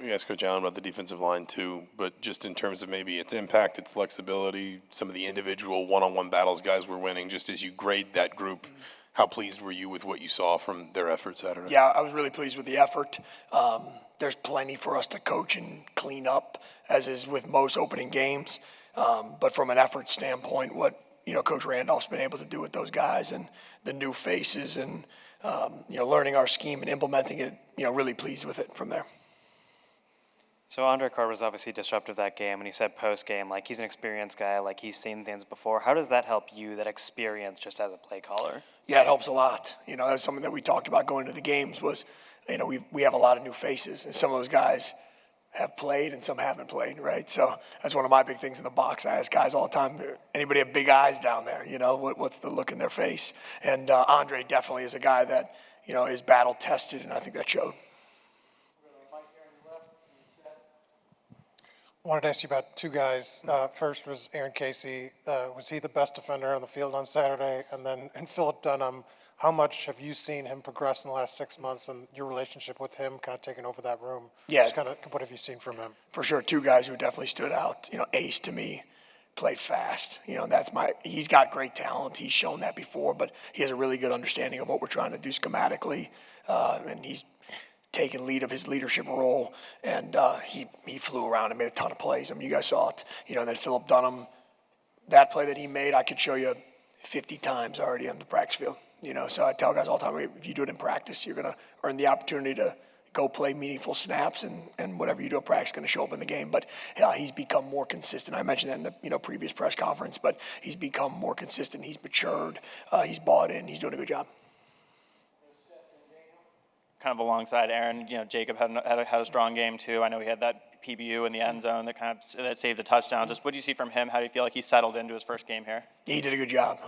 we asked Coach Allen about the defensive line too, but just in terms of maybe its impact, its flexibility, some of the individual one-on-one battles guys were winning, just as you grade that group, how pleased were you with what you saw from their effort Saturday? Yeah, I was really pleased with the effort. There's plenty for us to coach and clean up, as is with most opening games. But from an effort standpoint, what Coach Randolph's been able to do with those guys and the new faces and learning our scheme and implementing it, really pleased with it from there. So Andre Carter was obviously disruptive that game, and he said post-game, like, he's an experienced guy, like, he's seen things before. How does that help you, that experience, just as a play caller? Yeah, it helps a lot. That's something that we talked about going to the games was, we have a lot of new faces, and some of those guys have played and some haven't played, right? So that's one of my big things in the box. I ask guys all the time, anybody have big eyes down there? What's the look in their face? And Andre definitely is a guy that, is battle tested, and I think that showed. I wanted to ask you about two guys. First was Aaron Casey. Was he the best defender on the field on Saturday? And then in Philip Dunham, how much have you seen him progress in the last 6 months and your relationship with him kind of taking over that room? Yeah. Just kind of, what have you seen from him? For sure, two guys who definitely stood out. Ace to me played fast. He's got great talent. He's shown that before, but he has a really good understanding of what we're trying to do schematically. And he's taken lead of his leadership role, and he flew around and made a ton of plays. I mean, you guys saw it. And then Philip Dunham, that play that he made, I could show you 50 times already on the practice field. So I tell guys all the time, if you do it in practice, you're going to earn the opportunity to go play meaningful snaps, and whatever you do at practice is going to show up in the game. But he's become more consistent. I mentioned that in the previous press conference, but he's become more consistent. He's matured. He's bought in. He's doing a good job. Kind of alongside Aaron, Jacob had a strong game too. I know he had that PBU in the end zone that saved a touchdown. Just what do you see from him? How do you feel like he settled into his first game here? He did a good job.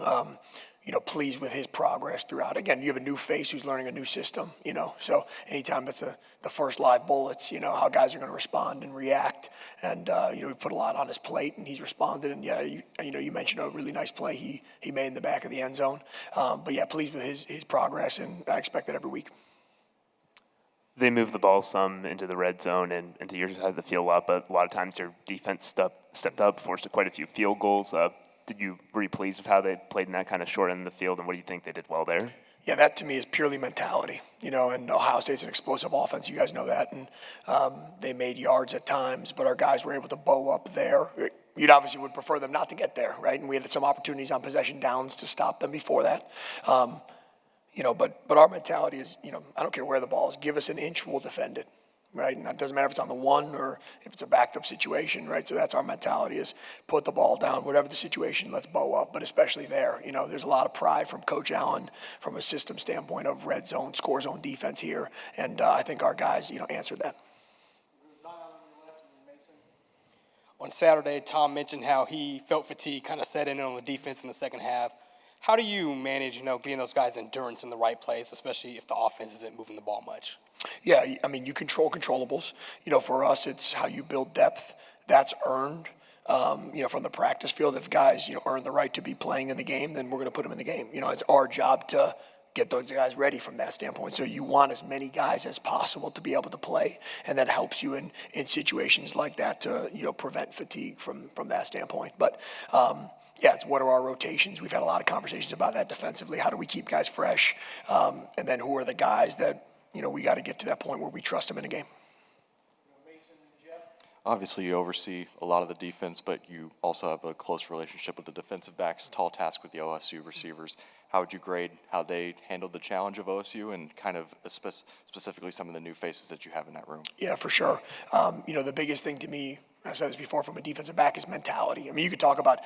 Pleased with his progress throughout. Again, you have a new face who's learning a new system, so anytime it's the first live bullets, how guys are going to respond and react. And, we put a lot on his plate, and he's responded. And, yeah, you mentioned a really nice play he made in the back of the end zone. But, yeah, pleased with his progress, and I expect that every week. They moved the ball some into the red zone and into your side of the field a lot, but a lot of times their defense stepped up, forced quite a few field goals. Were you pleased with how they played in that kind of short end of the field, and what do you think they did well there? Yeah, that to me is purely mentality, and Ohio State's an explosive offense, you guys know that, and they made yards at times, but our guys were able to bow up there. You'd obviously would prefer them not to get there, right? And we had some opportunities on possession downs to stop them before that. But our mentality is, I don't care where the ball is. Give us an inch, we'll defend it, right? And it doesn't matter if it's on the one or if it's a backed up situation, right? So that's our mentality is put the ball down, whatever the situation, let's bow up. But especially there, there's a lot of pride from Coach Allen from a system standpoint of red zone, score zone defense here. And I think our guys, answered that. On Saturday, Tom mentioned how he felt fatigue kind of set in on the defense in the second half. How do you manage, getting those guys' endurance in the right place, especially if the offense isn't moving the ball much? Yeah, you control controllables. For us, it's how you build depth. That's earned, from the practice field. If guys, earn the right to be playing in the game, then we're going to put them in the game. It's our job to get those guys ready from that standpoint. So you want as many guys as possible to be able to play, and that helps you in situations like that to, prevent fatigue from that standpoint. But, it's what are our rotations? We've had a lot of conversations about that defensively. How do we keep guys fresh? And then who are the guys that, we got to get to that point where we trust them in a game. Obviously, you oversee a lot of the defense, but you also have a close relationship with the defensive backs, tall task with the OSU receivers. How would you grade how they handled the challenge of OSU and kind of specifically some of the new faces that you have in that room? Yeah, for sure. The biggest thing to me, I've said this before, from a defensive back is mentality. I mean, you could talk about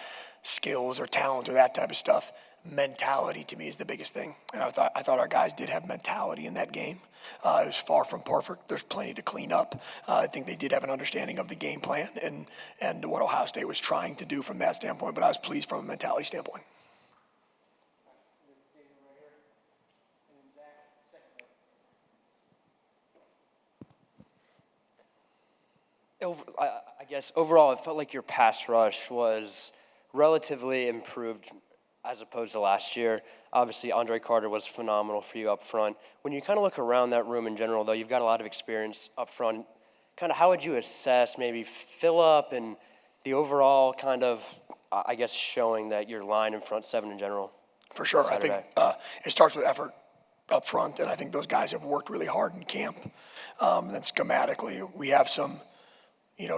skills or talent or that type of stuff. Mentality to me is the biggest thing. And I thought our guys did have mentality in that game. It was far from perfect. There's plenty to clean up. I think they did have an understanding of the game plan and what Ohio State was trying to do from that standpoint, but I was pleased from a mentality standpoint. I guess overall it felt like your pass rush was relatively improved as opposed to last year. Obviously, Andre Carter was phenomenal for you up front. When you kind of look around that room in general, though, you've got a lot of experience up front. kind of how would you assess maybe Phillip and the overall kind of, I guess, showing that your line in front seven in general? For sure. I think Saturday. it starts with effort up front, and I think those guys have worked really hard in camp. And then schematically, we have some,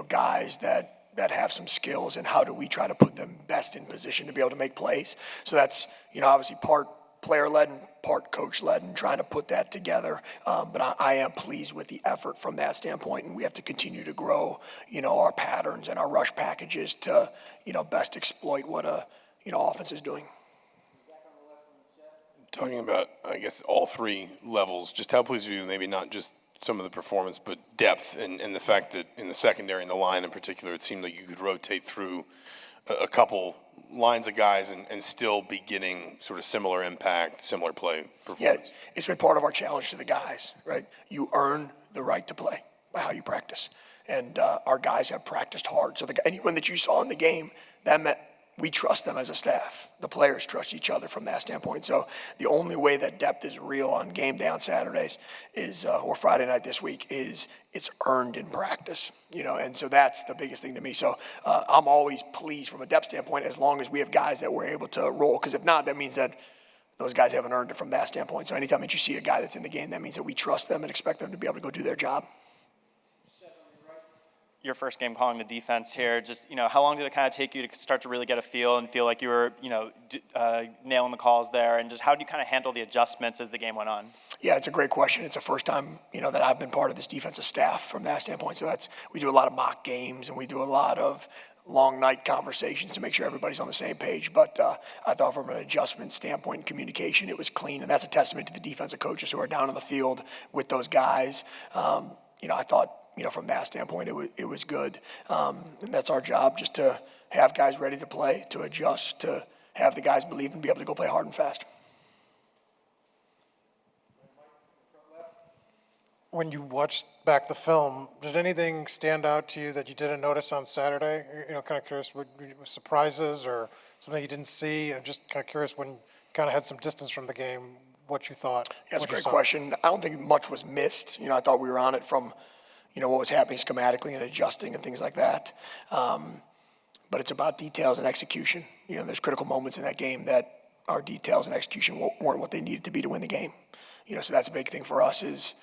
guys that have some skills, and how do we try to put them best in position to be able to make plays. So that's, obviously part player-led and part coach-led, and trying to put that together. But I am pleased with the effort from that standpoint, and we have to continue to grow, our patterns and our rush packages to, best exploit what a, offense is doing. Talking about, I guess, all three levels, just how pleased are you, maybe not just some of the performance, but depth, and the fact that in the secondary and the line in particular, it seemed like you could rotate through a couple lines of guys and still be getting sort of similar impact, similar play performance. Yeah, it's been part of our challenge to the guys, right? You earn the right to play by how you practice. And our guys have practiced hard. So anyone that you saw in the game, that meant we trust them as a staff. The players trust each other from that standpoint. So the only way that depth is real on game day on Saturdays is, or Friday night this week, is it's earned in practice, and so that's the biggest thing to me. So I'm always pleased from a depth standpoint as long as we have guys that we're able to roll, because if not, that means that those guys haven't earned it from that standpoint. So anytime that you see a guy that's in the game, that means that we trust them and expect them to be able to go do their job. Your first game calling the defense here, just, how long did it kind of take you to start to really get a feel and feel like you were, nailing the calls there? And just how do you kind of handle the adjustments as the game went on? Yeah, it's a great question. It's the first time, that I've been part of this defensive staff from that standpoint. So we do a lot of mock games, and we do a lot of long night conversations to make sure everybody's on the same page. But I thought from an adjustment standpoint and communication, it was clean. And that's a testament to the defensive coaches who are down on the field with those guys. I thought, from that standpoint, it was good. And that's our job, just to have guys ready to play, to adjust, to have the guys believe and be able to go play hard and fast. When you watched back the film, did anything stand out to you that you didn't notice on Saturday? Kind of curious, what surprises or something you didn't see? I'm just kind of curious, when you kind of had some distance from the game, what you thought. Yeah, that's a great question. I don't think much was missed. I thought we were on it from, what was happening schematically and adjusting and things like that. But it's about details and execution. There's critical moments in that game that our details and execution weren't what they needed to be to win the game. So that's a big thing for us, is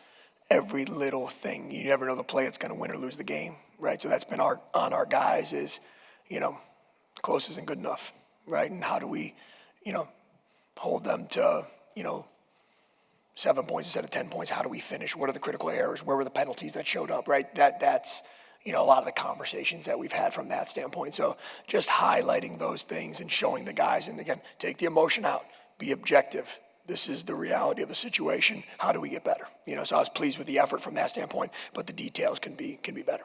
every little thing. You never know the play that's going to win or lose the game, right? So that's been on our guys is, close isn't good enough, right? And how do we, hold them to, 7 points instead of 10 points? How do we finish? What are the critical errors? Where were the penalties that showed up, right? That's, a lot of the conversations that we've had from that standpoint. So just highlighting those things and showing the guys, and again, take the emotion out, be objective. This is the reality of the situation. How do we get better? So I was pleased with the effort from that standpoint, but the details can be better.